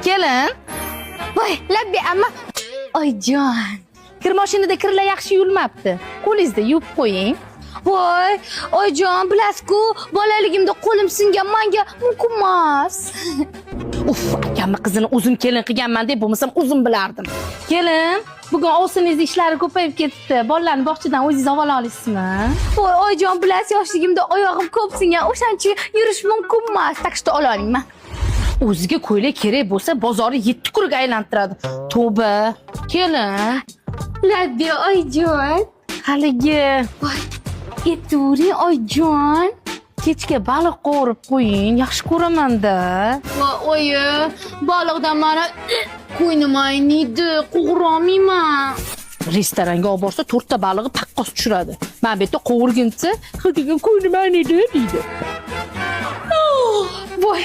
kelin. Voy, labbi amma. Oyijon. Kir mashinada kirlar yaxshi yuvilmabdi. Qo'lingizda yuvib qo'ying. Voy, oyijon, bilasiz-ku, bolaligimda qo'lim singan, menga mumkin emas. Uf, akamni qizini uzun kelin qilganman deb bo'lmasam uzun bilardim. Kelin, bugun ovsiningiz ishlari ko'payib ketdi. Bolalarni bog'chadan o'zingiz olib olasizmi? Voy, oyijon, bilasiz, yoshligimda oyog'im ko'p singan, o'shancha yurish mumkin emas. Takshda ola olingman. O'ziga ko'ylak kerak bo'lsa, bozorni 7 kurga aylantiradi. Tavba. Kelin. Labbi oyijon. Haligi Voy, eturi oyijon. kechga baliq qovurib qo'ying, yaxshi ko'raman-da. Voy, oyi, baliqdan mana qo'ynim ayniydi, qo'g'irolmayman. Restoranga olib borsa 4 ta balig'i paqqos tushiradi. Men bu yerda qovurguncha, "Hadigan qo'ynim ayniydi" deydi. Voy,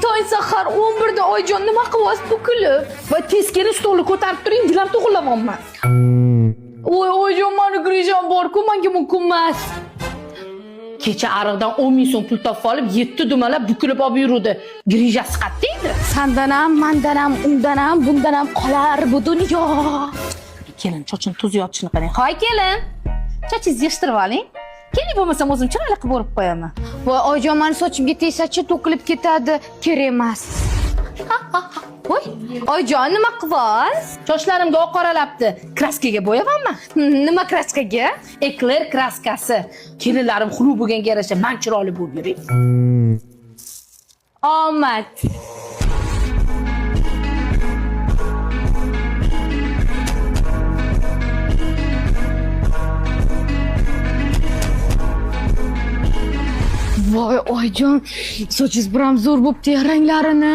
tong sahar 11 da oyijon nima qilyapsiz bukilib? Voy, tez kelin stolni ko'tarib turing, gilam to'g'irlamoqman. Voy, oyijon, mani grijam bor-ku, menga mumkin emas. Kecha ariqdan 10 ming so'm pul topib olib, 7 dumalab bukilib olib yurdi. Grijasi qatda edi. Sandan ham, mandan ham, undan ham, bundan ham qolar bu dunyo. Kelin, chochini to'ziyotishni qarang. Hoy kelin. Chochingizni yig'ishtirib oling. Keling bo'lmasam o'zim chiroyli qilib o'rib qo'yaman. Voy, oyijon, mani sochimga tegsa-chi to'kilib ketadi. Kerak emas. Voy, oyijon, nima qilyapsiz? Sochlarimga oq qoralabdi. Kraskaga bo'yamanmi? Nima kraskaga? Ekler kraskasi. Kelinlarim xulu bo'lganga yarasha men chiroyli bo'lib yuring. Omad. Voy, oyijon, sochingiz biram zo'r bo'pti, ranglarini.